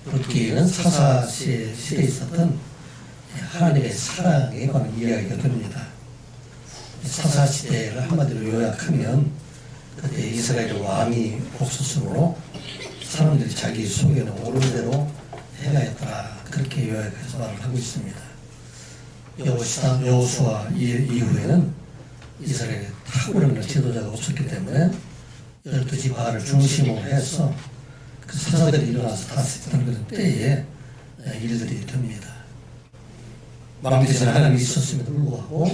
룻기는 사사 시대에 있었던 하나님의 사랑에 관한 이야기가 됩니다. 사사 시대를 한마디로 요약하면 그때 이스라엘 왕이 옥수수로 사람들이 자기 속에는 옳은 대로 행하였더라, 그렇게 요약해서 말을 하고 있습니다. 여호수아 이후에는 이스라엘에 탁월한 지도자가 없었기 때문에 12지파를 중심으로 해서 그 사사들이 일어나서 다스리던 그런 때에 일들이 됩니다. 왕대전에 하나님이 있었음에도 불구하고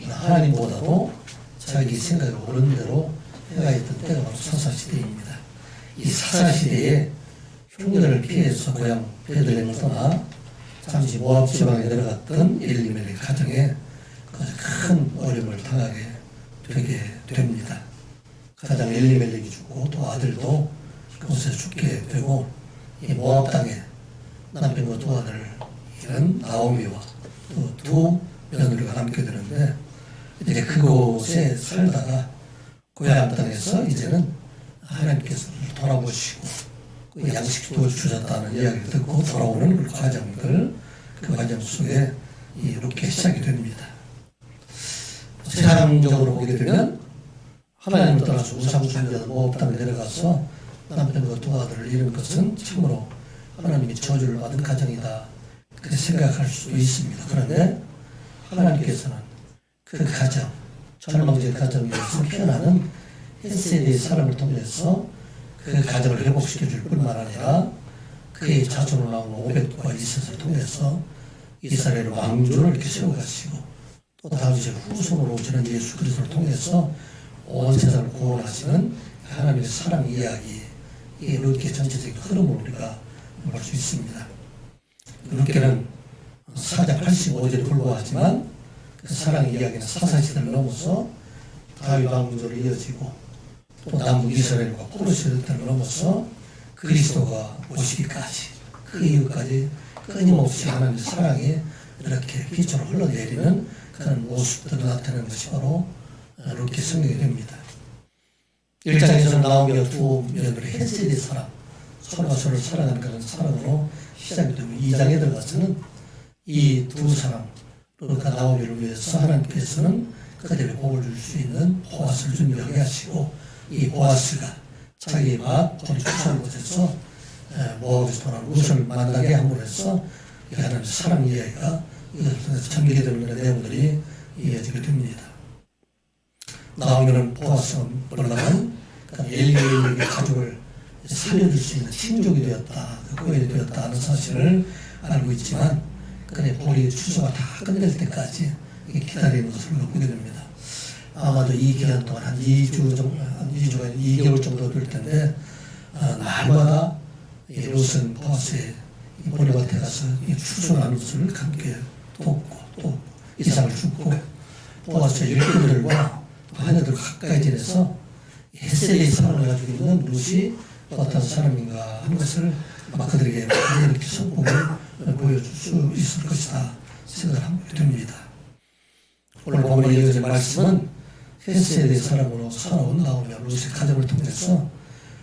하나님보다도 자기 생각을 옳은 대로 행하였던 때가 바로 사사시대입니다. 이 사사시대에 흉년을 피해서 고향 베들레헴을 떠나 잠시 모압 지방에 내려갔던 엘리멜렉 가정에 큰 어려움을 당하게 되게 됩니다. 가장 엘리멜렉이 죽고 또 아들도 그곳에 죽게 되고, 이 모압 땅에 남편과 두 아들 이런 나오미와 또 두 며느리가 남게 되는데, 이제 그곳에 살다가 고향 땅에서 이제는 하나님께서 돌아보시고 그 양식도 주셨다는 이야기를 듣고 돌아오는 그 과정들, 그 과정 속에 이 룻기가 시작이 됩니다. 세상적으로 보게 되면 하나님을 떠나서 우상 숭배하는 모압 땅에 내려가서 남편과 두 아들을 잃은 것은 참으로 하나님이 저주를 받은 가정이다, 그렇게 생각할 수도 있습니다. 그런데 하나님께서는 그 가정, 절망적인 가정에서 피어나는 헷세대의 사람을 통해서 그 가정을 회복시켜 줄 뿐만 아니라 그의 자손으로 나오는 오벳과 이셋을 통해서 이스라엘 왕조를 이렇게 세워가시고, 또 다윗의 후손으로 오시는 예수 그리스도를 통해서 온 세상을 구원하시는 하나님의 사랑 이야기, 이 룻기 전체적인 흐름을 우리가 볼 수 있습니다. 룻기는 4장 85절에 불과하지만 그 사랑 이야기는 사사시대를 넘어서 다윗 왕조로 이어지고, 또 남북 이스라엘과 포로시대 때를 넘어서 그리스도가 오시기까지, 그 이후까지 끊임없이 하나님의 사랑이 이렇게 빛으로 흘러내리는 그런 모습들을 나타내는 것이 바로 룻기 성경이 됩니다. 1장에서는 나오미와 두 며느리 헷세대 사랑, 서로가 서로를 사랑하는 그런 사랑으로 시작이 되고, 2장에 들어가서는 이 두 사람, 룻과 나오미를 위해서 하나님께서는 그들에게 복을 줄 수 있는 보아스를 준비하게 하시고, 이 보아스가 자기 밭 본이 추수한 곳에서 모압에서 돌아온 룻을 만나게 함으로 해서 하나님의 사랑 이야기가 이것을 통해서 전개되는 내용들이 이어지게 됩니다. 나오미는 보아스가 올라간 엘리멜렉의 가족을 살려줄 수 있는 친족이 되었다, 고인이 되었다 하는 사실을 알고 있지만, 그의 본의 추수가 다 끝낼 때까지 기다리는 것을 보게 됩니다. 아마도 이 기간 동안 한 2개월 정도 될 텐데, 날마다 룻은 보아스의 보리밭에 가서 추수하는 것을 함께 돕고, 또 이삭을 줍고, 보아스의 일꾼들과 하녀들과 가까이 지내서 헷세대의 사랑을 가지고 있는 룻이 어떤 사람인가 하는 것을 아마 그들에게 이렇게 성품을 보여줄 수 있을 것이다 생각하게 됩니다. 오늘 본문에 이어진 말씀은 헷세대의 사람으로 살아온 나오미와 룻의 가정을 통해서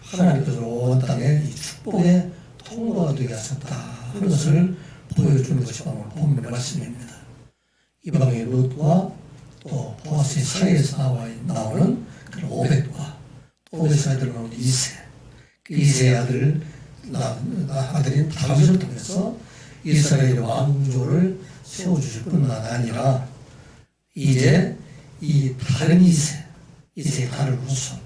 하나님께서 온 땅에 이 축복의 통로가 되게 하셨다 하는 것을 보여주는 것이 바로 본문의 말씀입니다. 이방의 룻과 또 보아스의 사이에서 나오는 그런 오벳과 또 오벳의 아들로 나오는 이세, 그 이세의 아들인 다윗을 통해서 이스라엘의 왕조를 세워주실 뿐만 아니라 이제 이 다른 이세의 다른 후손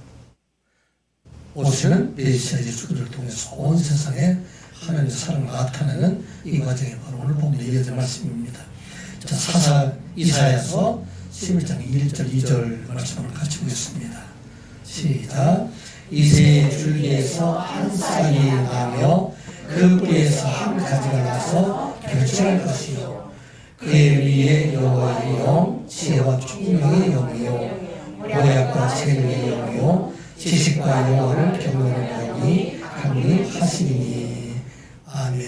오시는 메시아 예수 그리스도를 통해서 온 세상에 하나님의 사랑을 나타내는 이 과정이 바로 오늘 본문에 이어진 말씀입니다. 자, 사사 이사야서 11장 1절 2절 말씀을 같이 보겠습니다. 시작. 이새의 줄기에서 한 싹이 나며 그 뿌리에서 한 가지가 나서 결실할 것이요, 그의 위에 여호와의 영, 지혜와 총명의 영이요, 모략과 재능의 영이요, 지식과 여호와를 경외하는 영이 강림하시리니. 아멘.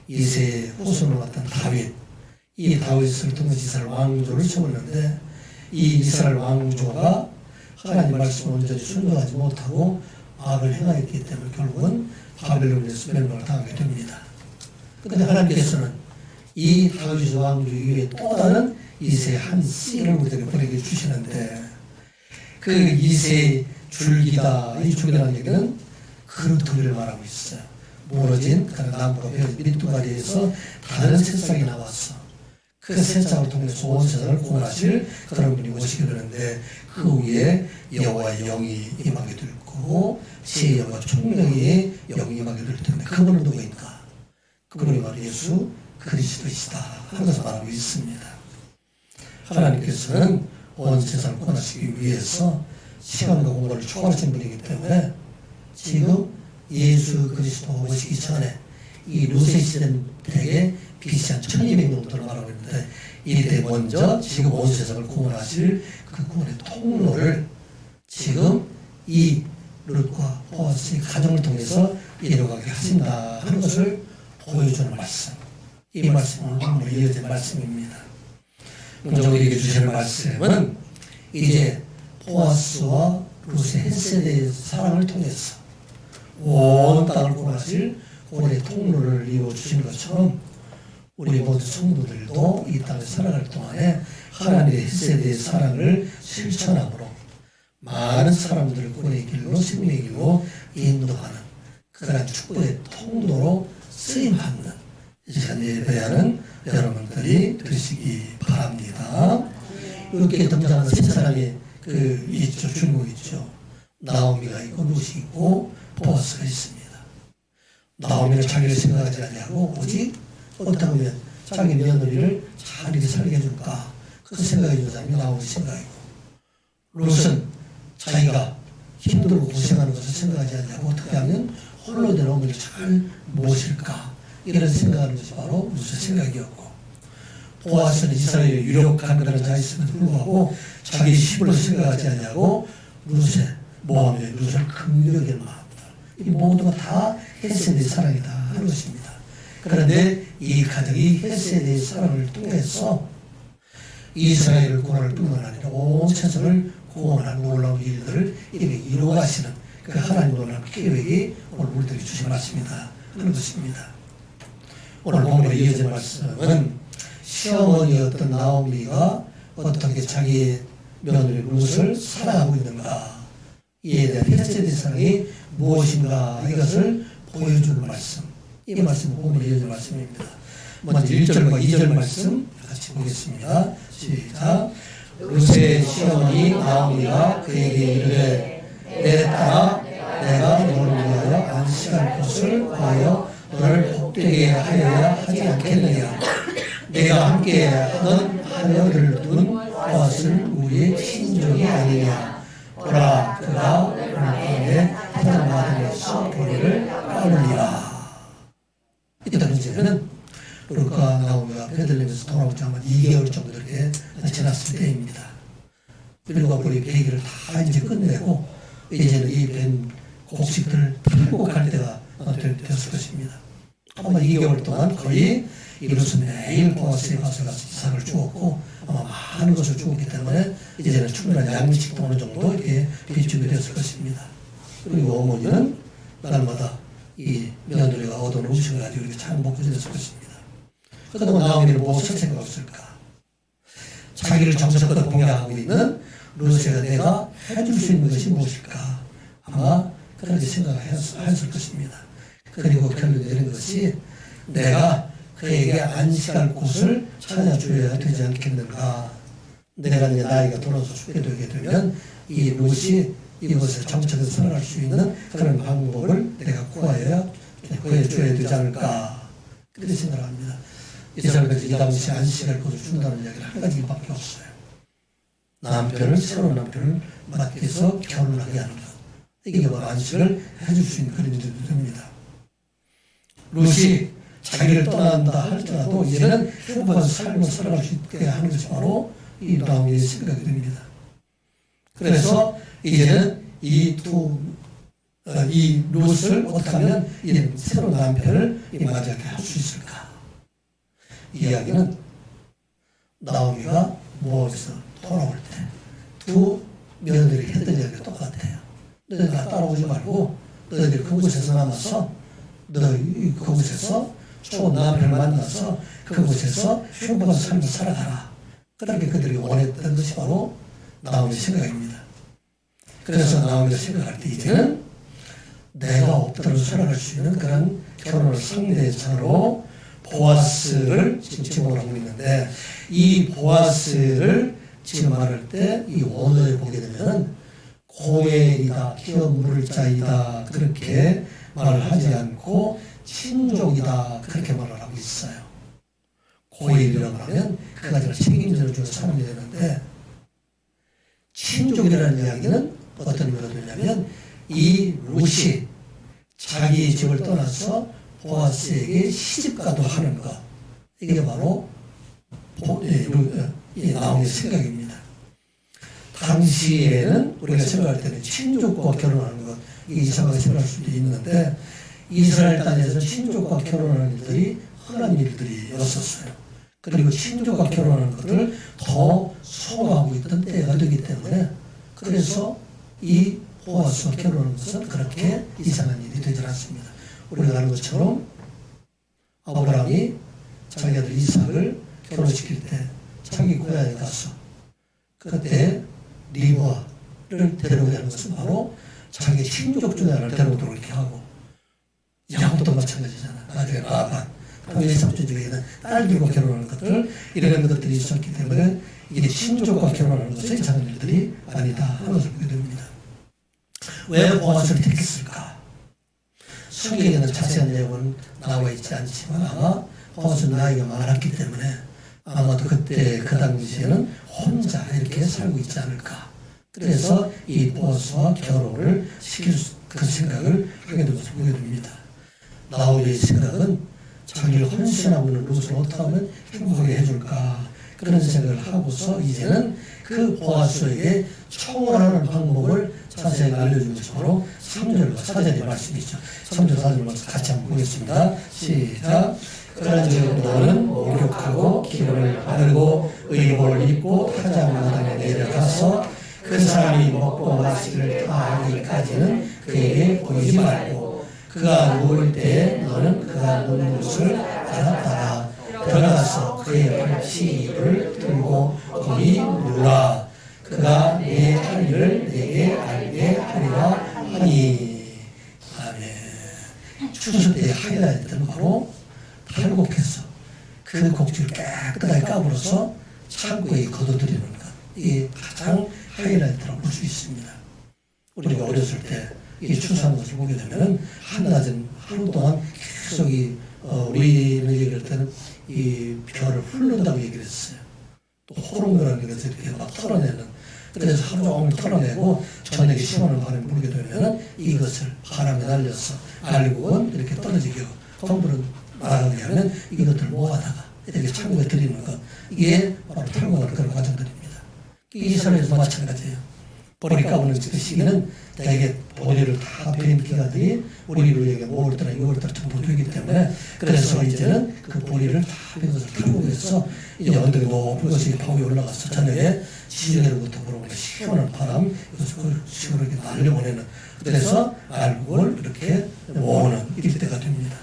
이새의 후손을 맡은 다윗, 이 다윗을 통해서 이스라엘 왕조를 세웠는데, 이 이스라엘 왕조가 하나님 말씀을 온전히 순종하지 못하고 악을 행하였기 때문에 결국은 바벨론에서 멸망을 당하게 됩니다. 그런데 하나님께서는 이 다윗 왕조 이후에 또 다른 이세의 한 씨를 우리에게 보내게 주시는데 그 이세의 줄기다. 이 줄기라는 얘기는 그루터기를 말하고 있어요. 무너진 그런 나무가 밑두가리에서 다른 새싹이 나왔어. 그 새싹을 통해서 온 세상을 구원하실 그런 분이 오시게 되는데 그 위에 여호와의 영이 임하게 될 거고 지혜의 영과 총명의 영이 임하게 될 텐데 그분은 누구인가? 그분이 바로 예수 그리스도이시다 하는 것을 말하고 있습니다. 하나님께서는 온 세상을 구원하시기 위해서 시간과 공간을 초월하신 분이기 때문에 지금 예수 그리스도 오시기 전에 이 루세 시대에 BC 한 1200년도를 말하고 있는데 이때 먼저 지금 온 세상을 구원하실 그 구원의 통로를 지금 이 룻과 보아스의 가정을 통해서 이뤄가게 하신다 하는 것을 보여주는 말씀. 이 말씀은 오늘 이어진 말씀입니다. 먼저 우리에게 주시는 말씀은 이제 보아스와 룻의 햇세대의 사랑을 통해서 온 땅을 구원하실 구원의 통로를 이루어주신 것처럼 우리 모든 성도들도 이 땅을 살아갈 동안에 하나님의 햇세대의 사랑을 실천함으로 많은 사람들을 구원의 길로 생명의 길로 인도하는 그러한 축복의 통로로 쓰임받는 이 시간 예배하는 여러분들이 되시기 바랍니다. 이렇게 등장하는 세 사람이 있죠. 주인공 있죠. 나오미가 있고 룻이 있고 보아스가 있습니다. 나오미는 자기를 생각하지 아니하고 오직 어떻게 보면 자기 며느리를 잘 이렇게 살게 해줄까 그 생각해 주는 사람이 나오미 생각이고 룻은 자기가 힘들고 고생하는 것을 생각하지 않냐고 어떻게 하면 홀로 된 어머니를 잘 모실까 이런 생각하는 것이 바로 룻의 생각이었고 보아스는 이스라엘의 유력한 그런 자였음에도 불구하고 자기 힘으로 생각하지 않냐고 룻의 마음에 룻을 긍휼하게 마음이다. 이 모두가 다 햇세대의 사랑이다 하는 것입니다. 그런데 이 가정이 햇세대의 사랑을 통해서 이스라엘을 구원할 뿐만 아니라 온 세상을 구원하는 놀라운 일들을 이렇게 이루어가시는 그 하나님 놀라운 계획이 오늘 우리들에게 주신 말씀이다 하는 것입니다. 오늘 본문에 이어진 말씀은 시어머니였던 나오미가 어떻게 자기의 며느리 룻을 사랑하고 있는가 이에 대한 햇세대의 사랑이 무엇인가 이것을 보여주는 말씀. 이 말씀은 본문에 이어진 말씀입니다. 먼저 1절과 2절 말씀 같이 보겠습니다. 시작. 룻의 시어머니 나오미가 그에게 이르되 내 딸아 내가 너를 위하여 안식할 곳을 구하여 너를 복되게 하여야 하지 않겠느냐. 내가 함께 하던 하여를 둔 보아스를 우리의 친족이 아니냐. 보라 그가 오늘 밤에 파전마당에서 보리를 까물리라. 이때 당시에는 룻과 나오미가 베들레헴에서 돌아오지 않은 2개월 정도 이렇게 지났을 때입니다. 밀과 보리 배기를 다 이제 끝내고 이제는 이 된 곡식들을 들고 갈 때가 되었을 것입니다. 아마 2개월 동안 거의 이 룻은 매일 보아스에 가서 이삭을 주었고 아마 많은 것을 주었기 때문에 이제는 충분한 양식도 어느 정도 이렇게 비축이 되었을 것입니다. 그리고 어머니는 날마다 이 며느리가 얻은 음식을 가지고 이렇게 잘 먹고 지냈을 것입니다. 그동안 나오미는 무엇을 생각했을까? 자기를 정성껏 공양하고 있는 룻에게 내가 해줄 수 있는 것이 무엇일까? 아마 그렇게 생각했을 것입니다. 그리고 결론이 되는 것이 내가 그에게 안식할 곳을 찾아줘야 되지 않겠는가? 내가 이제 나이가 들어서 죽게 되게 되면 이 룻이 이곳에 정착해서 살아갈 수 있는 그런 방법을 내가 구해줘야 되지 않을까? 그렇게 생각합니다. 이스라엘에서 이 당시 안식할 곳을 준다는 이야기를 한 가지밖에 없어요. 남편을 새로운 남편을 맡겨서 결혼하게 하는 것. 이게 바로 안식을 해줄 수 있는 그런 일도 됩니다. 룻이 자기를 떠난다 할지라도 이제는 행복한 삶을 살아갈 수 있게 하는 것이 바로 이 나오미의 생각이 됩니다. 그래서 이제는 이 룻을 어떻게 하면 이 새로운 남편을 맞이하게 할 수 있을까? 이 이야기는 나오미가 모압에서 돌아올 때 두 며느리 했던 이야기가 똑같아요. 너희들 나 따라오지 말고 너희들 그곳에서 남아서 너희 그곳에서 좋은 남편을 만나서 그곳에서 행복한 삶을 살아가라. 그렇게 그들이 원했던 것이 바로 나오미의 생각입니다. 그래서 나오미가 생각할 때 이제는 내가 없더라도 살아갈 수 있는 그런 결혼을 상대자로 보아스를 지금 지목을 하고 있는데, 이 보아스를 지금 말할 때 이 원어에 보게 되면 고엘이다, 기업 물을 자이다 그렇게 말을 하지 않고 친족이다 그렇게 말을 하고 있어요. 고엘이라고 하면 그 가정을 책임져 주는 사람이 되는데, 친족이라는 이야기는 어떤 의미가 되냐면 이 룻이 자기 집을 떠나서 보아스에게 시집가도 하는 것, 이게 바로 나오미의 생각입니다. 당시에는 우리가 생각할 때는 친족과 결혼하는 것, 이게 이상하게 생각할 수도 있는데, 이스라엘 땅에서 친족과 결혼하는 일들이 흔한 일들이었었어요. 그리고 친족과 결혼하는 것을 더 소망하고 있던 때가 되기 때문에, 그래서 이 보아스와 결혼하는 것은 그렇게 이상한 일이 되지 않습니다. 우리가 아는 것처럼 아브라함이 자기 아들 이삭을 결혼시킬 때 자기 고향에 가서 그때 리브아를 데려오게 하는 것은 바로 자기 친족 중에 하나를 데려오도록 이렇게 하고, 야곱도 마찬가지잖아. 나중에 라반, 외삼촌 중에 있는 딸들과 결혼하는 것들, 이런 것들이 있었기 때문에 이게 친족과 결혼하는 것은 이상한 일들이 아니다 하는 것을 보게 됩니다. 왜 보아스를 택했을까? 성경에는 자세한 내용은 나와 있지 않지만 아마 보아스는 나이가 많았기 때문에 아마도 그때 그 당시에는 혼자 이렇게 살고 있지 않을까. 그래서 이 보아스와 결혼을 시킬 그 생각을 하게 된 것을 보게 됩니다. 나오미의 생각은 자기를 헌신하고 있는 룻을 어떻게 하면 행복하게 해줄까, 그런 생각을 하고서 이제는 그 보아스에게 청혼하는 방법을 자세히 알려준 것이 바로 3절과 4절의 말씀이죠. 3절 4절 말씀 같이 한번 보겠습니다. 시작. 그런즉 너는 목욕하고 기름을 바르고 의복을 입고 타작마당에 내려가서 그 사람이 먹고 마시기를 다 하기까지는 그에게 보이지 말고, 그가 누울 때에 너는 그가 누운 곳을 알았다가 들어가서 그의 발치를 들고 거기 누우라. 그가 내 할 일을 내게 알게 하리라 하니. 아멘. 추수 때의 하이라이트는 바로 탈곡해서 그 곡지를 깨끗하게 까불어서 창고에 거둬들이는 것, 이게 가장 하이라이트라고 볼 수 있습니다. 우리가 어렸을 때 이 추수하는 것을 보게 되면 한낮은 하루 동안 계속 우리는 얘기할 때는 이 벼를 훑는다고 얘기를 했어요. 또 호롱이라는 것을 이렇게 막 털어내는, 그래서 하루 종일 털어내고 저녁에 시원한 바람이 불게 되면 이것을 바람에 날려서 알곡은 이렇게 떨어지게 하고 덩굴은 날아가게 하면 이것들을 모아다가 이렇게 창고에 들이는 것, 이게 바로 탈곡하는 그런 과정들입니다. 이스라엘에서도 마찬가지예요. 보리 까부는 그 시기는 대개 보리를 다 베인 기가들이 우리에게 5월달, 6월달 정도 되기 때문에, 그래서 이제는 그 보리를 다 베인 것을 탈곡해서 이제 언덕에 높은 것이 파고에 올라가서 저녁에 지중해로부터 불어오는 시원한 바람, 이것을 시원하게 날려보내는, 그래서 알곡을 이렇게 모으는 일대가 됩니다.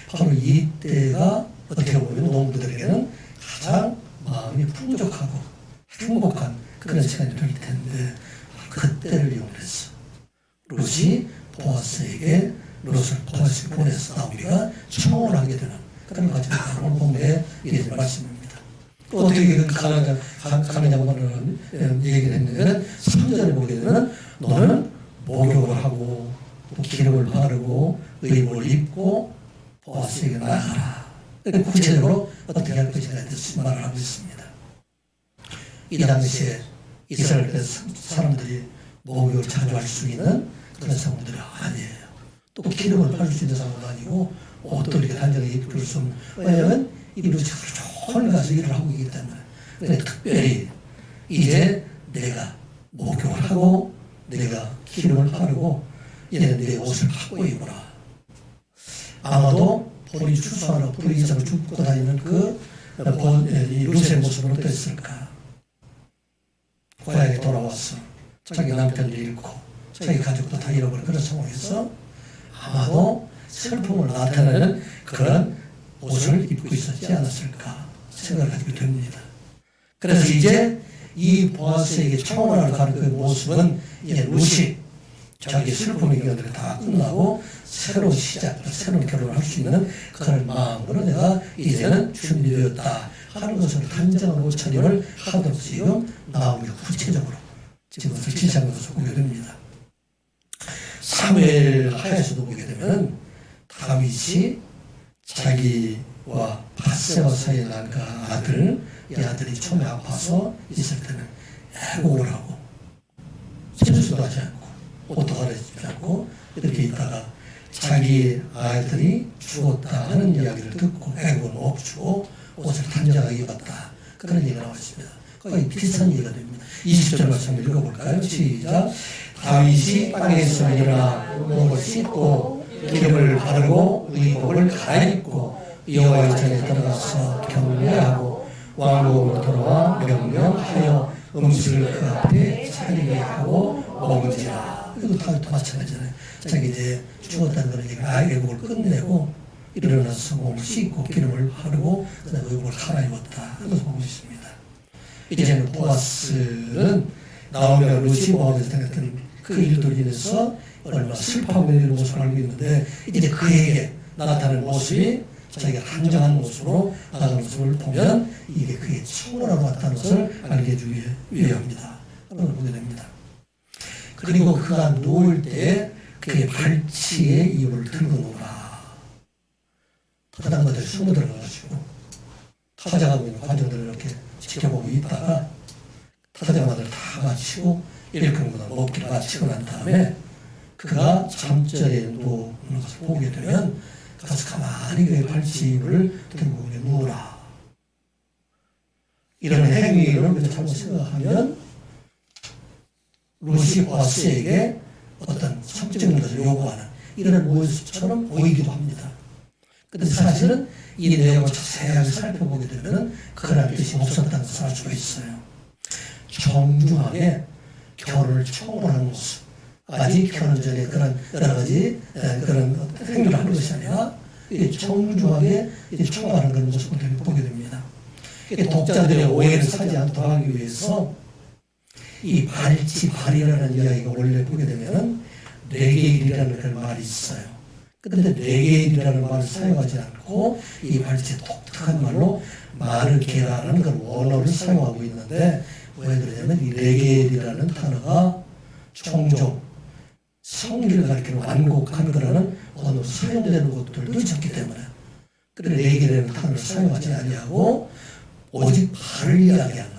바로 이때가 어떻게 보면 농부들에게는 가장 마음이 풍족하고 행복한 그런 시간이 될 텐데, 그때를 이용해서 룻이 보아스에게 룻을 보내서 나오미가 청혼을 하게 되는 그런 과정이 바로 오늘 본문에 이어질 말씀입니다. 또 어떻게 가느냐고는 얘기를 했냐면 3절에 보게 되면 너는 목욕을 하고 또 기름을 바르고 의복을 입고 보아스에게 나아가라. 구체적으로 어떻게 할 것인가에 대해서 말을 하고 있습니다. 이 당시에 이스라엘 사람들이 목욕을 자주 할 수 있는 그런 사람들이 아니에요. 또 기름을 바를 수 있는 사람도 아니고 옷도 이렇게 단정히 입을 수 없는, 왜냐하면 이 룻이 좋은 가서 일을 하고 있기 때문에. 근데 특별히 이제 내가 목욕을 하고 내가 기름을 바르고 이제 내 옷을 갖고 입어라. 아마도 보리 추수하러 보리 이상을 줍고 다니는 이 룻의 모습은 어땠을까? 고향에 돌아와서 자기 남편을 잃고 자기 가족도 다 잃어버린 그런 상황에서 아마도 슬픔을 나타내는 그런 옷을 입고 있었지 않았을까 생각을 가지게 됩니다. 그래서 이제 이 보아스에게 청혼을 가는 그 모습은 이제 룻이 자기 슬픔의 기간들이 다 끝나고 새로운 시작, 새로운 결혼을 할 수 있는 그런 마음으로 내가 이제는 준비되었다 하는 것을 단정한 옷차림을 하도록 지금 나오미가 구체적으로 지금 그것을 지시한 것을 보게 됩니다. 사무엘 하에서도 보게 되면 다윗이 자기와 밧세바 사이에 난 그 아들, 이 아들이 처음에 아파서 있을 때는 애곡을 하고 세수도 하지 않고 옷도 갈아입지 않고 이렇게 있다가 자기 아이들이 죽었다 하는 이야기를 듣고 애곡을 멈추고 옷을 단정하게 입었다. 그런 얘기가 나와 있습니다. 거의 비슷한 얘기가 됩니다. 20절 말씀 읽어볼까요? 시작. 다윗이 땅에서 일어나 몸을 씻고 기름을 바르고 의복을 갈아입고 여호와의 전에 들어가서 경배하고 왕궁으로 돌아와 명령하여 음식을 그 앞에 차리게 하고 먹은지라. 이거 다윗도 마찬가지잖아요. 자기 이제 죽었다는 그런 얘기가 애국을 끝내고 일어나서 몸을 씻고 기름을 바르고 그다음에 의복을 갈아입었다. 이것을 보고 있습니다. 이제는 보아스는 나오미가 룻이 모함에서 당했던 그 일들로 인해서 얼마나 슬퍼하고 있는 모습을 알고 있는데 이제 그에게 나타나는 모습이 자기가 단정한 모습으로 나가는 모습을 보면 이게 그의 청혼하러 왔다는 것을 알게 해주기 위함이다. 그런 걸 보게 됩니다. 그리고 그가 누울 때 그의 발치에 이불을 들고 누우라. 타작마들이 숨어 들어가가지고 타작하고 있는 관정들을 이렇게 지켜보고 있다가 타작마들을 다 마치고 일꾼보다 먹기를 마치고 난 다음에 그가 잠자리에 누우는 것을 보게 되면 가서 가만히 그의 발치를 들고 그냥 누우라. 이런 행위를 우리가 잘못 생각하면 룻이 보아스에게 어떤 성적인 것을 요구하는 이런 모습처럼 보이기도 합니다. 그런데 사실은 이 내용을 자세하게 살펴보게 되면 그런 뜻이 없었다는 것을 알 수가 있어요. 정중하게 결혼을 청혼하는 모습, 아직 결혼 전에 그런 여러 가지 그런 행위를 하는 것이 아니라 정중하게 청혼하는 그런 모습을 보게 됩니다. 독자들의 오해를 사지 않도록 하기 위해서 이 발이라는 이야기가 원래 보게 되면 레게일이라는 그런 말이 있어요. 그런데 레게일이라는 말을 사용하지 않고 이 발치의 독특한 말로 마르게라라는 그런 원어를 사용하고 있는데 왜 그러냐면 이 레게일이라는 단어가 종종 성리를 가리키는 완곡한 거라는 언어로 사용되는 것들도 있었기 때문에 그래서 레게일이라는 단어를 사용하지 아니하고 오직 발을 이야기하는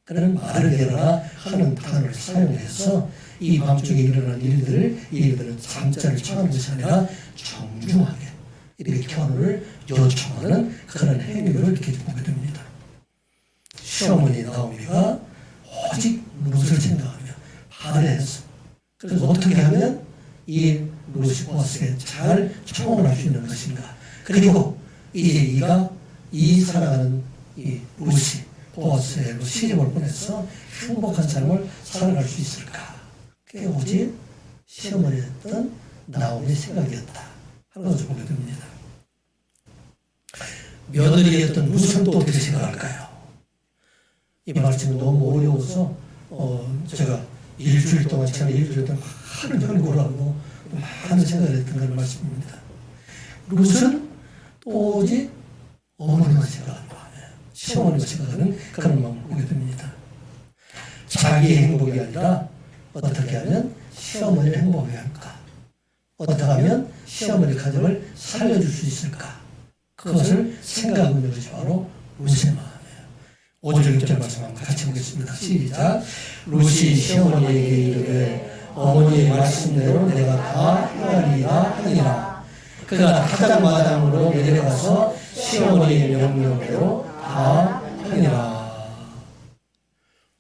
그런 마르게라 하는 단어를 사용해서 이 밤중에 일어난 일들은 잠자를 청하는 것이 아니라 정중하게 이렇게 결혼을 요청하는 그런 행위를 이렇게 보게 됩니다. 시어머니 나오미가 오직 룻을 생각하며 발해서 그래서 어떻게 하면 이 룻이 보아스에게 잘 청혼할 수 있는 것인가. 그리고 이제 이 살아가는 이 룻이 보아스에게 시집을 보내서 행복한 삶을 살아갈 수 있을까. 그게 오직 시어머니였던 나오미의 생각이었다 하는 것을 보게 됩니다. 며느리였던 룻은 또 어떻게 생각할까요? 이 말씀이 너무 어려워서 제가 일주일 동안 하루 연구를 하고 많은 생각을 했던 그런 말씀입니다. 룻은 또 오직 어머니만 생각하는 거예요. 시어머니가 생각하는 그런 마음을 보게 됩니다. 자기의 행복이 아니라 어떻게 하면 시어머니를 행복하게 할까? 어떻게 하면 시어머니 가정을 살려줄 수 있을까? 그것을 생각하고 있는 것이 바로 룻의 마음이에요. 5절 6절 말씀 한번 같이 보겠습니다. 시작. 룻이 시어머니에게 이르되 어머니의 말씀대로 내가 다 헤아리라 하니라. 그가 타작마당으로 내려가서 시어머니의 명령대로 다 하니라.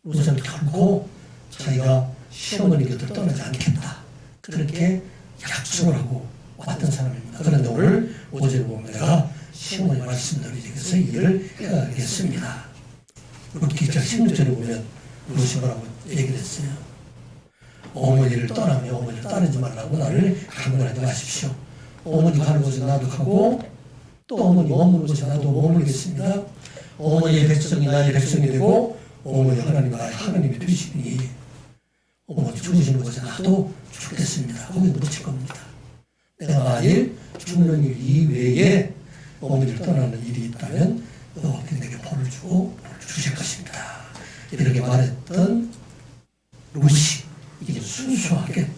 룻은 결코 자기가 시어머니 곁을 떠나지 않겠다. 그렇게 약속을 하고 왔던 사람입니다. 그런데 오늘 5절에 보면 내가 시어머니 말씀대로 이렇게 일을 해야겠습니다. 룻 기자 16절에 보면 룻이 뭐라고 얘기를 했어요. 어머니를 떠나며 어머니를 따르지 말라고 나를 강권하지 마십시오. 어머니 가는 곳에 나도 가고 또 어머니 머무는 곳에 나도 머물겠습니다. 어머니의 백성이 나의 백성이 되고 어머니 하나님이 나의 하나님이 되시니 어머니 죽으시는 곳에 나도 죽겠습니다. 거기 묻힐 겁니다. 내가 만일 죽는 일 이외에 어머니를 떠나는 일이 있다면 여호와께서 내게 벌을 주고 벌을 주실 것입니다. 이렇게 말했던 롯이 이게 순수하게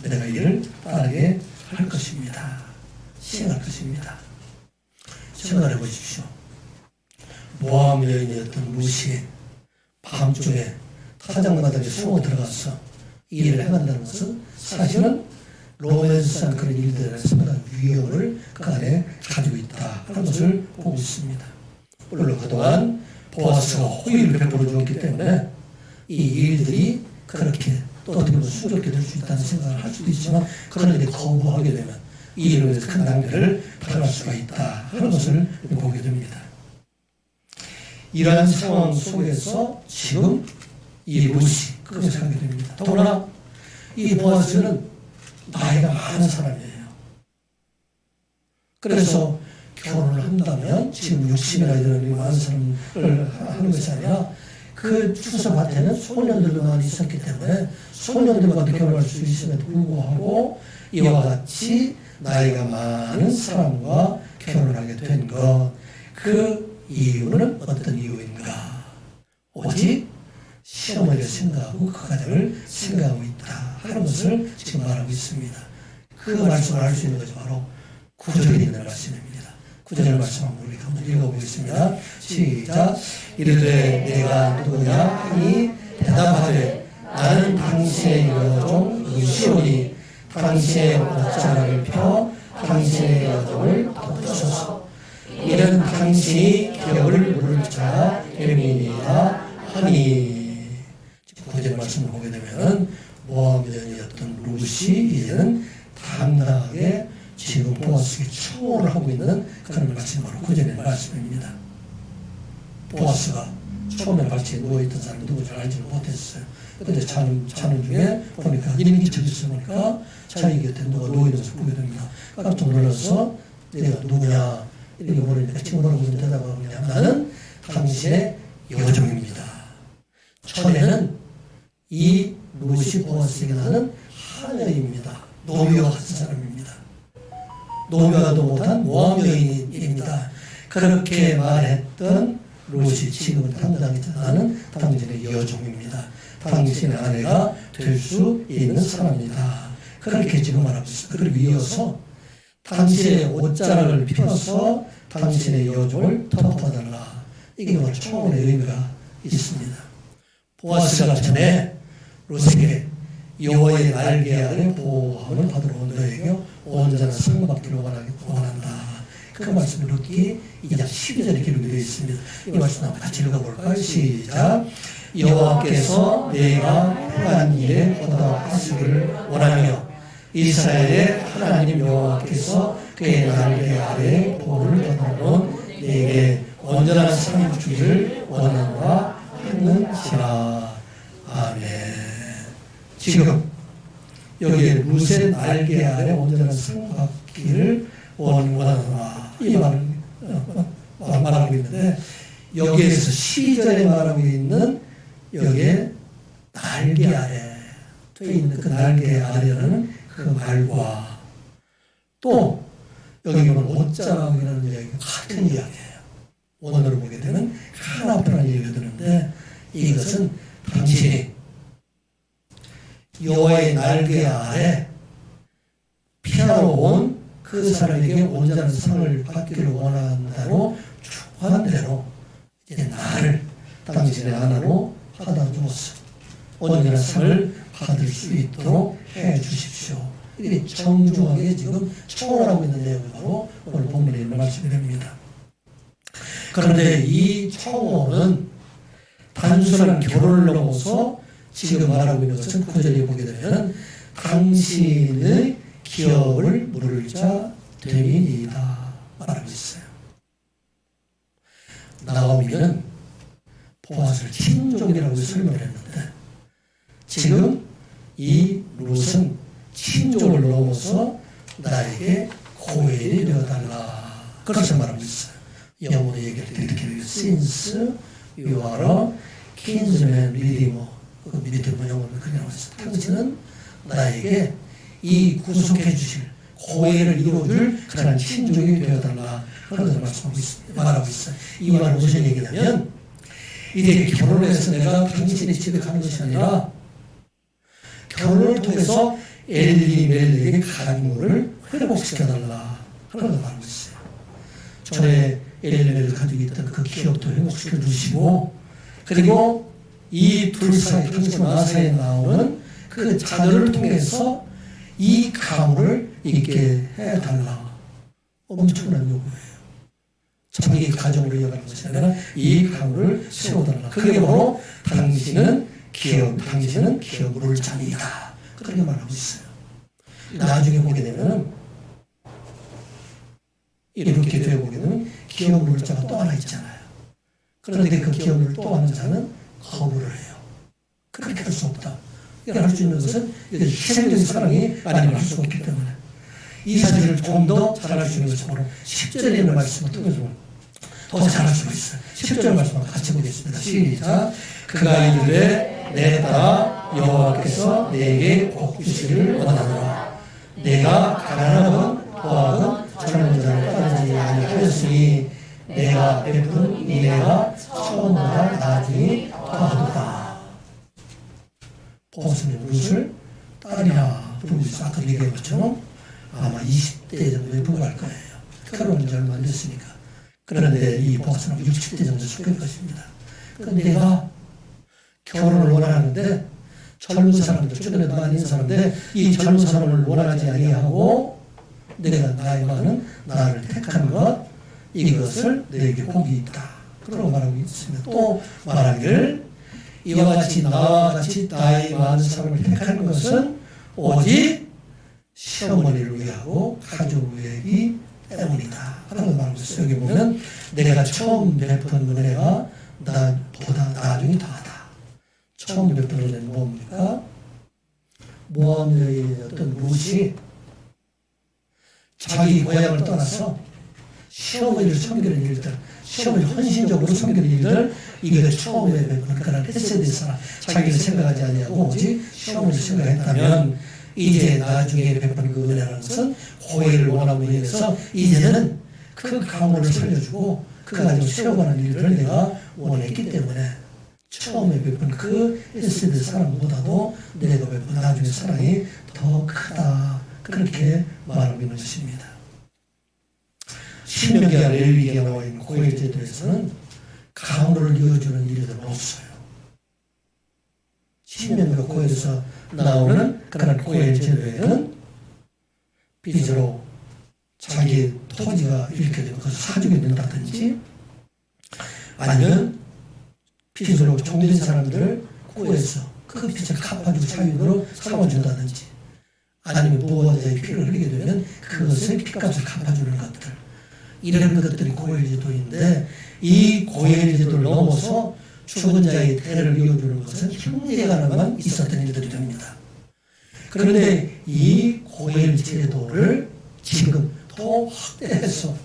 내가 이를 따르게 할 것입니다. 시행할 것입니다. 생각해 보십시오. 모함 여인이었던 롯이 밤중에 타작마당에 숨어 들어가서 이 일을 행한다는 것은 사실은 로맨스한 그런 일들에 상당한 위험을 그 안에 가지고 있다 하는 것을 보고 있습니다. 물론 그동안 보아스가 호의를 베풀어 주었기 때문에 이 일들이 그렇게 또 어떻게 보면 순조롭게 될 수 있다는 생각을 할 수도 있지만 그런 일에 거부하게 되면 이 일로 인해서 큰 낭패를 당할 수가 있다 하는 것을 보게 됩니다. 이러한 상황 속에서 지금 이 롯이 그것을 생각하게 됩니다. 더구나 이 보아스는 나이가 많은 사람이에요. 그래서 결혼을 한다면 지금 60이나 이런 많은 사람을 하는 것이 아니라 그 추수밭에는 소년들만 있었기 때문에 소년들과도 결혼할 수 있음에도 불구하고 이와 같이 나이가 많은 사람과 결혼하게 된 것, 그 이유는 어떤 이유인가? 오직 시어머니를 생각하고 그 가정을 생각하고 있다 하는 것을 지금 말하고 있습니다. 그 말씀을 알 수 있는 것이 바로 구절에 있는 말씀입니다. 구절 말씀 한번 우리가 한번 읽어보겠습니다. 시작. 이르되 네가 누구냐 하니 대답하되 나는 당신의 여종 의시오니 당신의 옷자락을 펴 당신의 여종을 덮으소서. 이는 당신이 기업을 물을 자 됨이니이다 하니. 구절 말씀을 보게 되면 모함여인이었던 롯이 이제는 당당하게 지금 보아스에게 청호를 하고 있는 그런 말씀이 바로 구절의 말씀입니다. 보아스가 처음에 발치에 누워있던 사람이 누구인지 알지를 못했어요. 그런데 자는 중에 보니까 이름이 저기서 보니까 자기 곁에 누가 누워있는 것을 보게 됩니다. 깜짝 놀라서 내가 누구냐 이렇게 물으니까 지금 뭐라고 대답하고 있냐. 나는 당신의 여종입니다. 처음에는 이 롯이 보아스에게 나는 하녀입니다. 노비와 같은 사람입니다. 노비와도 못한 모함 여인입니다. 그렇게 말했던 롯이 지금은 당당히 나는 당신의 여종입니다. 당신의 아내가 될 수 있는 사람입니다. 그렇게 지금 말하고 있습니다. 그리고 이어서 당신의 옷자락을 펴서 당신의 여종을 덮어달라. 이게 바로 청혼의 의미가 있습니다. 보아스가 전에 롯에게 여호와의 날개 아래 보호함을 받으러 온 너에게 온전한 상받기를 원한다. 그 말씀을 롯기 2장 12절에 기록이 되어 있습니다. 이 말씀 한번 같이 읽어볼까요? 시작. 여호와께서 내가 행한 일에 보답하시기를 원하며 이스라엘의 하나님 여호와께서 그의 날개 아래 보호를 받아놓은 내게 온전한 삶을 주기를 원하노라 하는지라. 아멘. 지금 여기에 롯의 날개 아래 온전한 삶을 받기를 원하노라 이 말을 말하고 있는데 여기에서 12절에 말하고 있는 여기에 날개 아래 되어 있는 그 날개 아래라는 그 말과 또 여기 보면 옷자락이라는 이야기가 같은 이야기예요. 오늘을 보게 되면 하나뿐한 얘기가 되는데 이것은 당신이 여호와의 날개 아래 피하러 그 사람에게 온전한 상을 받기를 원한다고 축복한 대로 이제 나를 당신의 아내로 받아 주었어. 온전한 상을 받을 수 있도록 해 주십시오. 이게 정중하게 지금 청원하고 있는 내용이 바로 오늘 본문에 있는 말씀이 됩니다. 그런데 이 청원은 단순한 결혼을 넘어서 지금 말하고 있는 것은 구절에 보게 되면 당신의 기업을 물을 자 됨이니이다 말하고 있어요. 나오미는 보아스를 친족이라고 설명을 했는데 지금 이 룻은 친족을 넘어서 나에게 고엘이 되어달라. 그렇게 말하고 있어요. 영어로 얘기할 때 이렇게 해요. Since you are a kinsman redeemer. 그 밑에 영어는 그냥 나와 있어요. 당신은 나에게 이 구속해 주실 고엘을 이루어줄 그런 친족이 되어달라. 그런 것을 말하고 있어요. 이 말은 무슨 얘기냐면 이제 결혼을 해서 내가 당신의 집에 가는 것이 아니라 결혼을 통해서 엘리멜렉의 가문을 회복시켜달라 하는 것을 말하고 있어요. 전에 엘리멜렉을 가지고 있던 그 기업도 회복시켜 주시고 그리고 이 둘 사이 당신과 나 사이에 나오는 그 자녀를 통해서 이 가문을 있게 해달라. 엄청난 요구예요. 자기 가정으로 이어가는 것이 아니라 이 가문을 세워달라. 그게 바로 당신은 기업을 자리이다. 그렇게 말하고 있어요. 나중에 보게 되면 이렇게 되어 보게 되면 기업을 자가 또 하나 있잖아요. 그런데 그 기업을 또 하는 자는 거부를 해요. 그렇게 할 수 없다. 이걸 할 수 있는 것은 희생적인 사랑이 아니면 할 수 없기 때문에 이 사실을 좀 더 잘할 수 있는 것이 바로 10절에 있는 말씀을 통해서 더 잘할 수가 있어요. 10절 말씀을 같이 보겠습니다. 시작. 그가 이르되 내 딸아 여호와께서 내게 복 주시기를 원하노라. 내가 가난하건 포하건 젊은 자를 따르지 아니하였으니 내가 베푼 인애가 처음보다 나중이 더하도다. 보아스는 룻을 딸이라 부르고 있어. 아까 얘기한 것처럼 아마 20대 정도에 불과할 거예요. 결혼한 지 얼마 안 됐으니까. 그런데 이 보아스는 60대 정도 속일 것입니다. 그런데 내가 결혼을 원하는데 젊은 사람들, 주변에도 많이 있는 사람인데 이 젊은 사람을 원하지 아니하고 내가 나이 많은 나를 택한 것, 이것을 내게 복이 있다. 그러고 말하고 있습니다. 또 말하기를 이와 같이 나와 같이 나이 많은 사람을 택한 것은 오직 시어머니를 위하고 가족을 위하기 때문이다. 하는 말하고 있어요. 여기 보면 내가 처음 베푼 은혜가 나보다 나중에 더하다. 처음 베푼 은혜는 뭡니까? 모함 여인이었던 룻이 자기 고향을 떠나서 시어머니를 섬기는 일들, 시어머니 헌신적으로 섬기는 일들, 이게 처음에 베푼 그런 헤세드의 사람, 자기를 생각하지 아니하고 오직 시어머니를 생각했다면 이제 나중에 베푼 그 은혜라는 것은 고해를 원하고 인해서 이제는 그 가문을 살려주고 그 가정을 세워가는 일을 내가 원했기 때문에 처음에 베푼 그 헤세드 사랑보다도 내가 베푼 나중에 사랑이 더 크다. 그렇게 말하고 있는 것입니다. 신명기와 레위기에 나와 있는 고해 제도에서는 가문을 이어주는 일들은 없어요. 신명기와 고해에서 나오는 그런 고해 제도에는 빚으로 자기 토지가 이렇게 되면 그것을 사주게 된다든지 아니면 빚으로 종된 사람들을 구해서 그 빚을 갚아주고 자유로 삼아준다든지 아니면 무언자의 피를 흘리게 되면 그것을 빚값을 갚아주는 것들, 이런 것들이 고엘제도인데 이 고엘제도를 넘어서 죽은 자의 대를 이어주는 것은 형제간에만 있었던 일들이 됩니다. 그런데 이 고엘제도를 지금 더 확대해서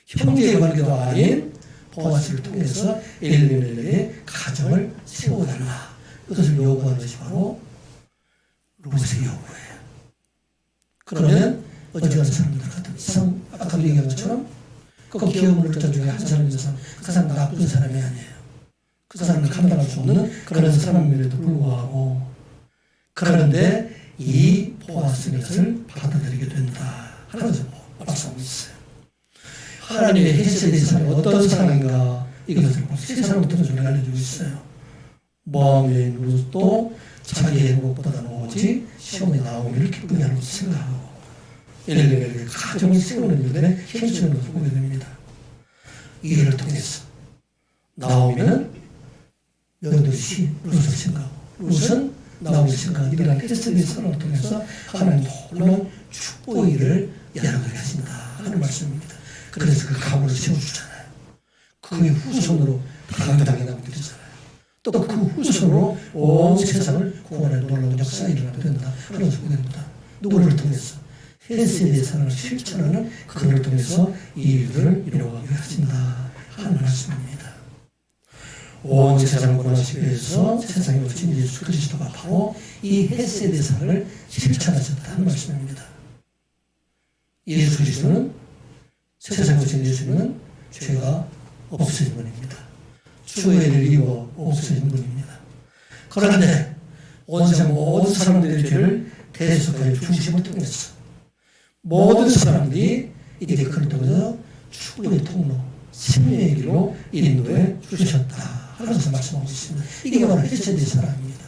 형제 관계도 아닌 보아스를 통해서 엘리멜렉의 가정을 세워달라. 이것을 요구하는 것이 바로 룻의 요구예요. 그러면 어지간한 사람들 같은 이상 아까 얘기한 것처럼 그 기업을 자 중에 한 사람인 사람, 그 사람은 나쁜 사람이 아니에요. 그 사람을 감당할 수 없는 그런 사람임에도 불구하고 그런데 이 보아스는 것을 받아들이게 된다 하는 것을 말씀하고 있어요. 하나님의 헤세드의 사랑이 어떤 사랑인가 이것을 세 사람부터 좀 알려주고 있어요. 모함의 룻도 자기의 행복보다는 오직 시험에 나오기를 기쁘게 하는 것을 생각하고 엘리멜렉의 가정을 세우는 일에 힘쓰는 것을 보게 됩니다. 이를 통해서 나오미는 며느리 룻을 생각하고 룻은 나오미를 생각하는 이러한 헤세드의 사랑을 통해서 하나님 놀라운 축복의 일을 열어가게 하신다 하는 말씀입니다. 그래서 그 가문을 세워주잖아요. 그의 후손으로 당당히 남게 되잖아요. 또 그 후손으로 온 세상을 구원하는 놀라운 역사가 일어나게 된다 하는 소개됩니다. 누구를 통해서? 헤세드의 사랑을 실천하는 그를 통해서 이 일들을 이루어가게 하신다 하는 말씀입니다. 온 세상을 구원하시기 위해서 세상에 오신 예수 그리스도가 바로 이 헤세드의 사랑을 실천하셨다 하는 말씀입니다. 예수 그리스도는, 세상에 오신 예수님은 죄가 없으신 분입니다. 추후에를 이루어 없으신 분입니다. 그런데 온 세상 모든 사람들의 죄를 대속하여 중심을 통해서 모든 사람들이 이제 그를 통해서 축복의 통로, 생명의 길로 인도해 주셨다 하면서 말씀하고 있습니다. 이게 바로 헤세드의 사랑입니다.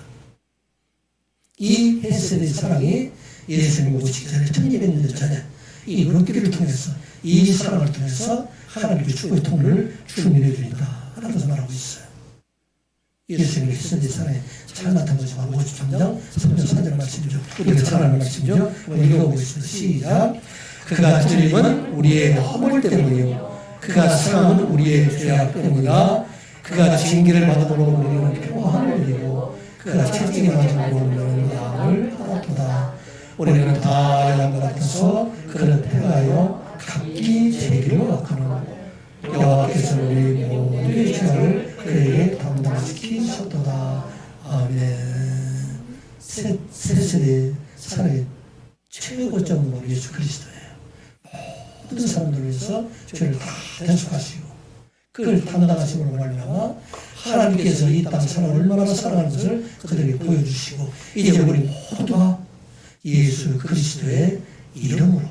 이 헤세드의 사랑이 예수님이 오시기 전에 1200년 전에 이 룻기를 통해서, 이 사랑을 통해서 하나님의 축복의 통로를 준비해 주니까 하나님께서 말하고 있어요. 예수님의 헤세드의 사랑에 잘 나타난 것이 바로 53장 3절 4절 말씀이죠. 우리가 잘 아는 말씀이죠. 읽어보겠습니다. 시작. 그가 찔림은 우리의 허물 때문이요 그가 상함은 우리의 죄악 때문이라. 그가 징계를 받음으로 우리는 평화를 누리고 그가 채찍을 맞음으로 우리는 양을 받았도다. 우리는 다 양과 같아서 그를 패하여 각기 제 길로 갔거늘 여호와께서는 우리 모두의 죄악을 그에게 담당시키셨도다. 아멘. 새 세대 사랑의 최고점은 예수 그리스도예요. 모든 사람들을 위해서 죄를 다 대속하시고 그를 담당하심으로 말미암아 하나님께서 이 땅 사람을 얼마나 사랑하는 것을 그들에게 보여주시고 이제 우리 모두가 예수 그리스도의 이름으로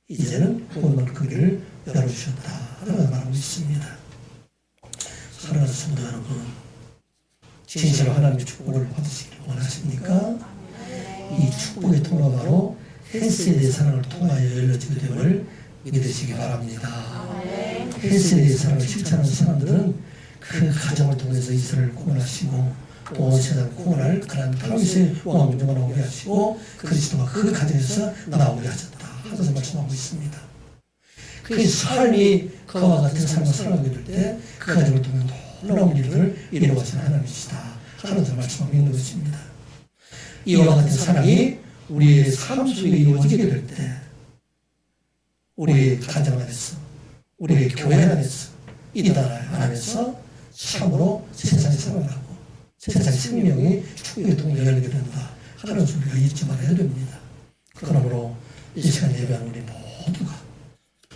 이제는 구원받을 그 길을 열어주셨다 라고 말하고 있습니다. 사랑하는 성도 여러분, 진실로 하나님의 축복을 받으시기를 원하십니까? 이 축복의 통로가 바로 헤세드의 사랑을 통하여 열려지게 됨을 믿으시기 바랍니다. 헤세드의 사랑을 실천하는 사람들은 그 가정을 통해서 이스라엘을 구원하시고 온 세상을 구원할 그런 다윗의 왕조가 나오게 하시고 그리스도가 그 가정에서 나오게 하셨다 하면서 말씀하고 있습니다. 그 삶이 그와 같은 삶을 살아가게 될 때 그 가정을 통해 놀라운 일들을 이루어가시는 하나님이시다 하면서 말씀하고 있는 것입니다. 이와 같은 사랑이 우리의 삶 속에 이루어지게 될 때 우리의 가정 안에서, 우리의 교회 안에서, 이 나라 안에서 참으로 세상에 살아가고 세상의 생명이 축복의 통로를 열게 된다 하는 소리가 잊지 말아야 됩니다. 그러므로 이 시간 예배하는 우리 모두가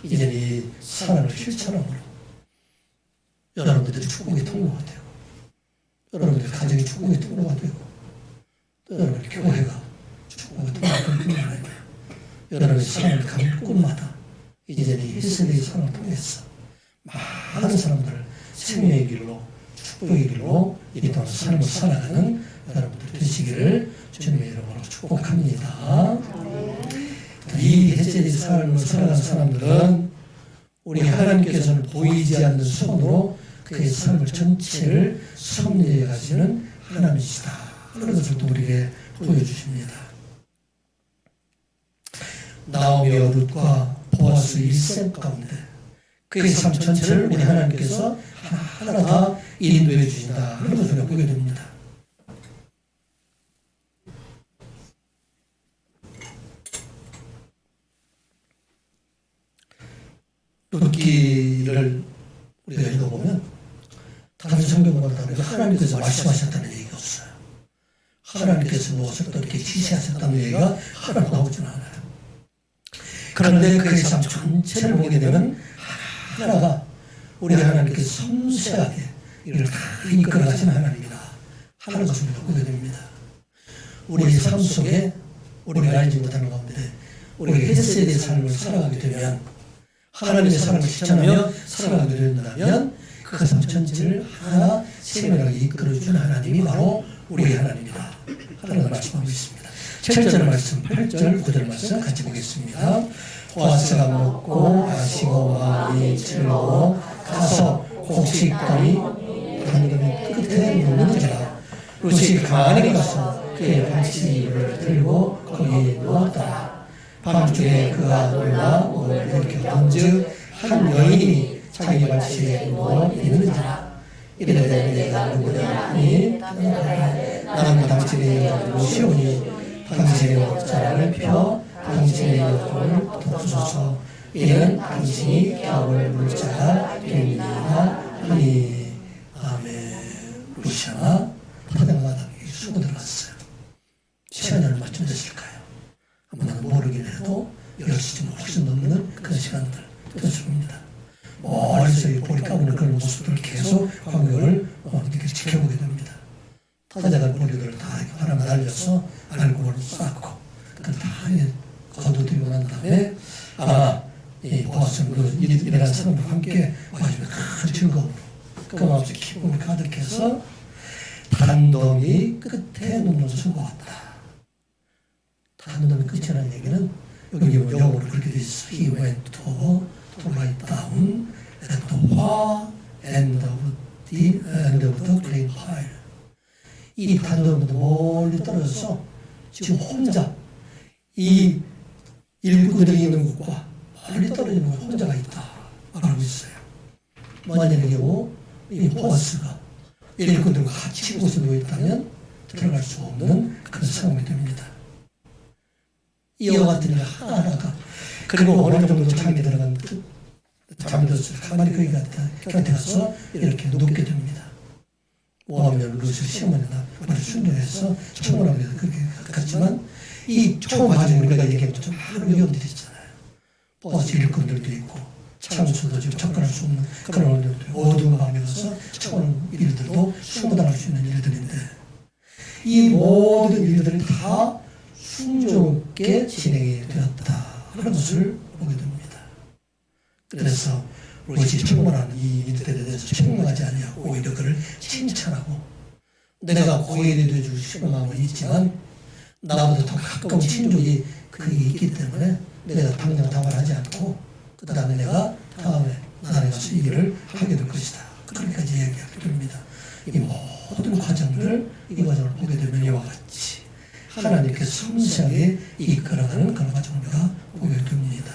이제 이 사랑을 실천함으로 여러분들의 축복의 통로가 되고 여러분들의 가정이 축복의 통로가 되고 또 여러분의 교회가 축복의 통로가 되고 여러분의 사랑을 가는 곳마다 이제 이 헤세드의 사랑을 통해서 많은 사람들을 생명의 길로 축복의 길로 이 땅 삶을 살아가는 여러분들 되시기를 주님의 이름으로 축복합니다. 이 헤세드의 삶을 살아가는 사람들은 우리 하나님께서는 보이지 않는 손으로 그의 삶을 전체를 섭리해 가시는 하나님이시다. 그런 것을 또 우리에게 보여주십니다. 나오미와 룻과 보아스 일생 가운데 그의 삶 전체를 우리 하나님께서 하나하나 다 인도해 주신다. 그런 것을 우리가 보게 됩니다. 룻기를 우리가 읽어보면 다른 성경보다 하나님께서 말씀하셨다는 얘기가 없어요. 하나님께서 무엇을 또 이렇게 지시하셨다는 얘기가 하나도 나오지는 않아요. 그런데 그의 삶 전체를 보게 되면 하나가 우리 하나님께서 섬세하게 이를 다 이끌어 가시는 하나님이다 하는 것을 우리가 보게 됩니다. 우리의 삶 속에 우리가 알지 못하는 가운데 우리가 헤세드의 삶을 살아가게 되면 하나님의 사랑을 실천하며 살아가게 된다면 그 삶 전체를 하나 세밀하게 이끌어주는 하나님이 바로 우리 하나님이다 하는 말씀하고 있습니다. 7절 말씀, 8절, 9절 말씀 같이 보겠습니다. 보아스가 먹고 마시고 마음이 즐거워 가서 곡식감이 담그는 끝에 누우는지라. 룻이 가만히 가서 그의 발치를 들고 거기에 누웠더라. 밤중에 그가 놀라 몸을 일으켰던즉 한 여인이 자기 발치에 누워 있는지라. 이르되 내가 누구냐 하니 나는 당신의 이름을 시오니 당신의 목자를 펴 당신의 옆을 덮으소서. 이는 당신이 겨울 물자가 됩니다 하니. 아멘. 루시아나 바닥마당에 숨어 들어갔어요. 시간이 얼마쯤 됐을까요? 아무나 모르긴 해도 10시쯤 훨씬 넘는 그런 시간들 되었습니다. 멀리서 이 볼이 까부는 그런 모습들을 계속 광경을 이렇게 지켜보게 됩니다. 타자가 볼이들을 다 바람에 날려서 알코올을 쌓고 그걸 다 거두들고 난 다음에 이 보았으면 일어난 사람과 함께 와주면 큰 즐거움으로 그 마음속에 기쁨이 가득해서 단동이 끝에 눈을 쓰고 왔다. 단동이 끝이라는 얘기는 여기 영어로 그렇게 되어 있어. He went to lie down at the far end of the great pile. 이 단동도 멀리 떨어져서 지금 혼자 이 일꾼들이 있는 곳과 멀리 떨어지는 곳 혼자가 있다 말하고 있어요. 만약에 경우 이 보아스가 일꾼들과 같이 곳에 누워 있다면 들어갈 수 없는 그런 상황이 됩니다. 이와 같은 일 하나하나가 그리고 어느 정도 잠이 들어간 잠이 들었을 때 가만히 그 곁에 가서 이렇게 눕게 됩니다. 모하면 루시 시어머니나 머리 순교해서 청혼하게 돼서 그렇게 갔지만 이 처음 가지고 우리가 얘기한 것처럼 많은 위험들이 있잖아요. 버스 일꾼들도 있고 창수도 지금 접근할 수 없는 그런 어려움들, 어두운 밤에 가서 청하는 일들도 수모당할 수 있는 일들인데 이 모든 일들이 다 순조롭게 진행이 되었다 하는 것을 보게 됩니다. 그래서 로시 청혼하는 이 일들에 대해서 책망하지 아니하고 오히려 그를 칭찬하고 내가 고인이 되어줄 싶은 마음은 있지만 나보다 더 가까운 친족이 그게 있기 때문에 내가 당장 당황하지 않고 그 다음에 내가 다음에 나라에 가서 이 일을 하게 될 것이다. 그렇게까지 이야기하게 됩니다. 이 모든 과정을 이 과정을 보게 되면 이와 같이 하나님께서 섬세하게 이끌어가는 그런 과정을 우리가 보게 됩니다.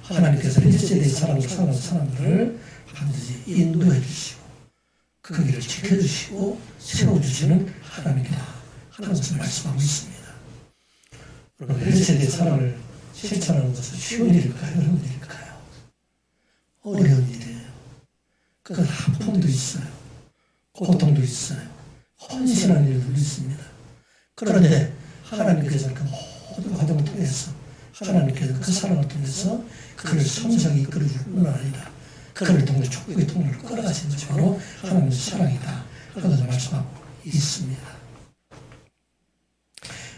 하나님께서 1세대의 사랑으로 살아가는 사람들을 반드시 인도해 주시고 그 길을 지켜주시고 세워주시는 하나님이다 하는 것을 말씀하고 있습니다. 여러분 1세대의 사랑을 실천하는 것은 쉬운 일일까요? 어려운 일일까요? 어려운 일이에요. 그건 아픔도 있어요. 고통도 있어요. 헌신하는 일도 있습니다. 그런데 하나님께서는 그 모든 과정을 통해서 하나님께서 그 사랑을 통해서 그를 섬세하게 이끌어줄 뿐만 아니라 그를 통해 축복의 통로를 끌어가시는 것이 바로 하나님의 사랑이다 하는 것을 말씀하고 있습니다.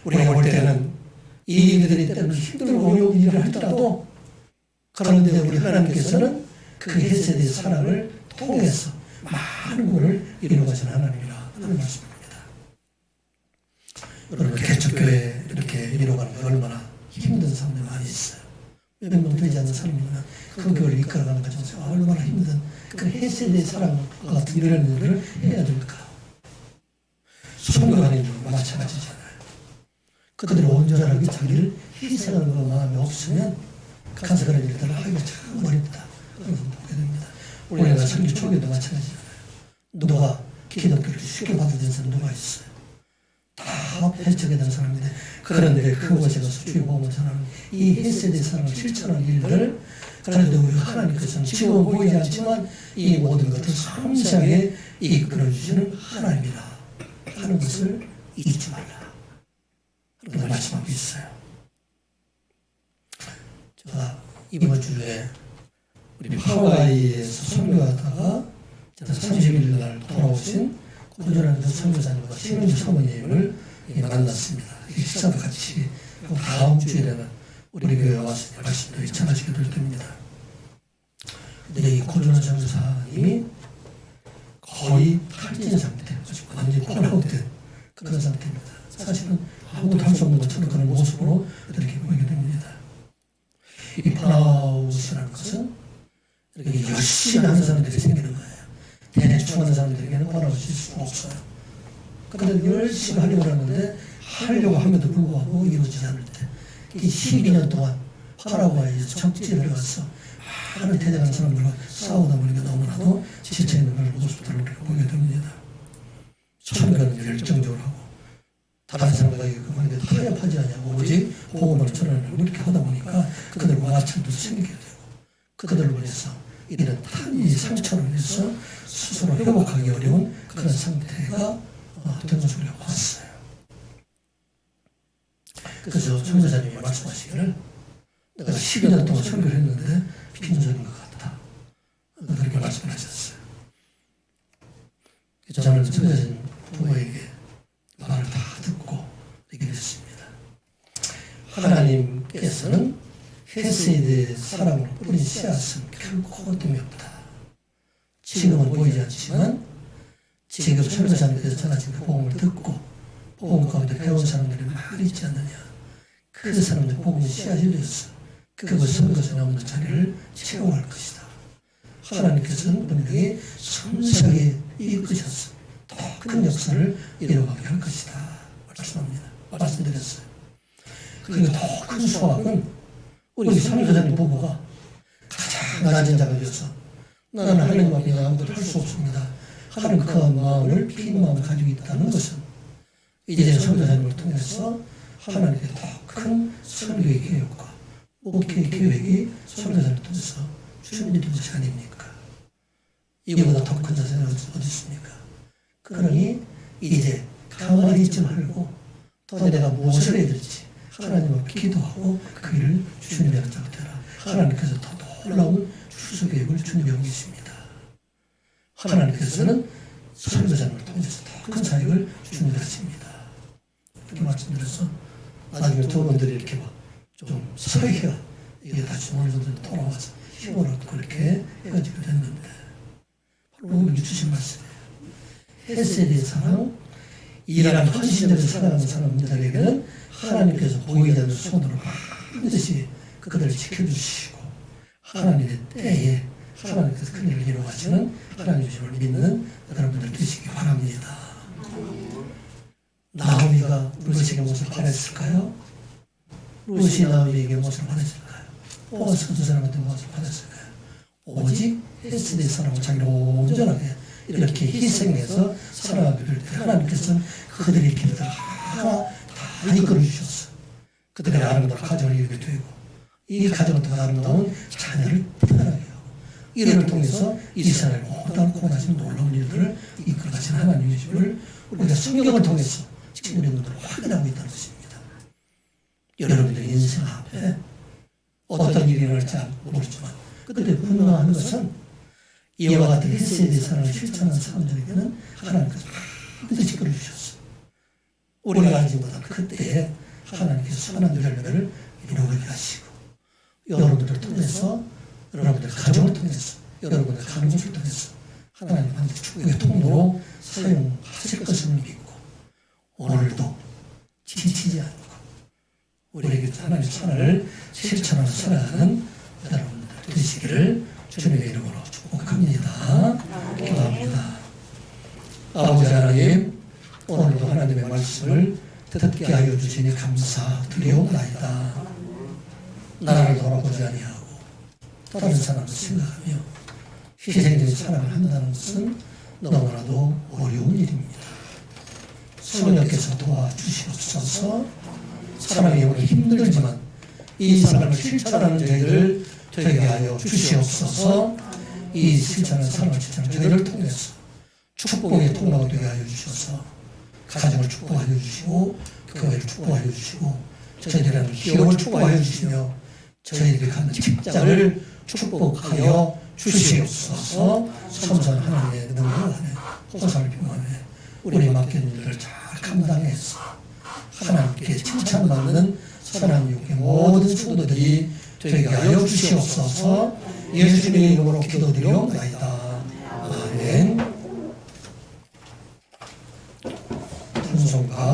우리가 볼 때는 이 일들이 때로는 힘들고 어려운 일을 할지라도 그런데 우리 하나님께서는 그 헷세대의 사랑을 통해서 많은 구원을 이루어가시는 하나님이라 하는 말씀입니다. 여러분 개척교회 이렇게 이루어가는 게 얼마나 힘든 사람들이 많이 있어요. 몇 명 되지 않는 사람이면 그 교회를 이끌어가는 과정에서 얼마나 힘든 그 헷세대의 사랑과 같은 이런 일을 해야 될까. 선교하는 일도 마찬가지잖아요. 그들이 온전하게 자기를 희생하는 것 마음이 없으면 가서 그런 일들을 하기가 참 어렵다. 그런 것을 보게 됩니다. 우리가 선교 초기도 마찬가지잖아요. 누가 기독교를 쉽게 받아들인 사람 누가 있어요? 다 배척에 대한 사람인데 그런데 그곳에 가서 주의 복음을 전하는 이 헷세대의 사랑을 실천하는 일들을 그런데 우리 하나님께서는 지금 보이지 않지만 이 모든 것을 섬세하게 이끌어주시는 하나님이라 하는 것을 잊지 말라. 그렇게 말씀하고 있어요. 제가 이번 주에 우리 하와이에서 선교하다가 30일 날 돌아오신 꾸준한 선교사님과 신은주 사모님을 만났습니다. 식사도 같이 다음 주일에는 우리 교회에 와서 말씀도 전하시게 될 겁니다. 근데 이 꾸준한 선교사님이 거의 탈진 상태, 완전히 콜아웃된 그런 상태입니다. 사실은 아무것도 할 수 없는 것처럼 그런 모습으로 이렇게 보이게 됩니다. 이 콜아웃이라는 것은 이렇게 열심히 하는 사람들이 생기는 거예요. 대충 하는 사람들에게는 콜아웃이 있을 수가 없어요. 그런데 열심히 하려고 하는데 하려고 함에도 불구하고 이루어지지 않을 때 12년 동안 파라과이에서 적지를 가서 많은 대단한 사람들과 싸우다 보니까 너무나도 지쳐있는 그런 모습들을 우리가 보게 됩니다. 선교는 열정적으로 하고 다른 사람들에게 그만하게 타협하지 않냐고 오직 복음을 전하는 그렇게 하다 보니까 그들과 마찰도 생기게 되고 그들을 위해서 이런 이 상처를 위해서 스스로 회복하기 어려운 그런 상태가 된 것을 우리가 봤어요. 그래서 선교사님이 말씀하시기를 내가 12년 동안 설교를 했는데 빈손인 것 같다. 그렇게 말씀하셨어요. 저는 선교사님 부모에게 말을 다 듣고 얘기를 했습니다. 하나님께서는 헤세드의 사랑으로 뿌린 씨앗은 결코 어둠이 없다. 지금은 보이지 않지만 지금 설교사님께서 전하신 그 복음을 듣고 복음 가운데 배운 사람들이 많이 있지 않느냐. 그 사람들 복음이 씨앗이 되었어. 그것 선교사에 없는 자리를 채워갈 것이다. 하나님께서는 분명히 섬세하게 이끄셔서 더 큰 역사를 이뤄가게 할 것이다. 말씀드렸어요. 그리고 더 큰 수확은 우리 선교사님 부부가 가장 낮은 자가 되어서 나는 하나님 앞에 아무것도 할 수 없습니다. 하는 그 마음을 빈 마음을 가지고 있다는 것은 이제 선교사님을 통해서 하나님께 더 큰 설교의 계획과 목회의 계획이 선교사님을 통해서 준비된 것이 아닙니까? 이보다 더 큰 자세는 어디 있습니까? 그러니 이제 가만히 있지 말고 더 내가 무엇을 해야 될지 하나님 앞에 기도하고 그 일을 준비하는 자가 되라. 하나님께서 더 놀라운 추수 계획을 준비하고 계십니다. 하나님께서는 선교사님을 통해서 더 큰 사역을 준비하십니다. 이렇게 말씀드려서 나중에 두 분들이 이렇게 좀 서희가 이게 다시 어느 정도 돌아와서 힘을 얻고 이렇게 헤어지게 됐는데 바로 오늘 주신 말씀이에요. 헤세드의 사랑, 일하는 헌신적인 사랑하는 사람들에게는 하나님께서 보이지 않는 손으로 반드시 그들을 지켜주시고 하나님의 때에 하나님께서 큰 일을 이루어가시는 하나님 주심을 믿는 여러분들 되시기 바랍니다. 나오미가 루시에게 무엇을 바랬을까요? 루시 나오미에게 무엇을 바랬을까요? 보아스 두 사람한테 무엇을 바랬을까요? 오직 헤세드의 사랑을 자기를 온전하게 이렇게 희생해서 살아가게 될 때 하나님께서는 그들의 길을 다 이끌어 주셨어. 그들의 아름다운 가정을 이루게 되고 이 가정을 통해 아름다운 자녀를 태어나게 하고 이를 통해서 이스라엘 모든 고난하신 놀라운 일들을 이끌어 가시는 하나님이심을 우리가 성경을 통해서 지금 우리 눈으로 확인하고 있다는 것입니다. 여러분들의 인생 앞에 어떤 일이 일어날지 모르지만 그들의 분노하는 것은 이와 같은 헤세드의 사랑을 실천하는 사람들에게는 하나님께서 반드시 끌어주셨어. 우리가 알지 못한 그때에 하나님께서 선한 열매를 이루게 하시고 여러분들을 통해서 여러분들 가정을 통해서 여러분들 가는 곳을 통해서 하나님 반드시 축복의 통로로 사용하실 것을 믿고 오늘도 지치지 않고 우리에게 하나님의 선을 실천하며 살아가는 여러분들 되시기를 주님의 이름으로 축복합니다. 기도합니다. 아버지 하나님, 오늘도 하나님의 말씀을 듣게 하여 주시니 감사드리옵나이다. 나를 돌아보지 아니하고 다른 사람을 생각하며 희생적인 사랑을 한다는 것은 너무나도 어려운 일입니다. 성령께서 도와주시옵소서. 사랑이 오늘 힘들지만 이 사랑을 실천하는 저희를 되게 하여 주시옵소서. 이 실천하는 사랑을 실천하는 저희를 통해서 축복의 통로가 되게 하여 주셔서 가정을 축복하여 주시고 교회를 축복하여 주시고 저희들의 기업을 축복하여 주시며 저희들이 갖는 직장을 축복하여 주시옵소서. 섬선 하나님의 능력 안에 호사를 평안에 우리 맡긴 일을 잘 감당해서 하나님께 칭찬받는 선한 육의 모든 성도들이 되게 하여 주시옵소서. 예수님의 이름으로 기도드리옵나이다. 아멘.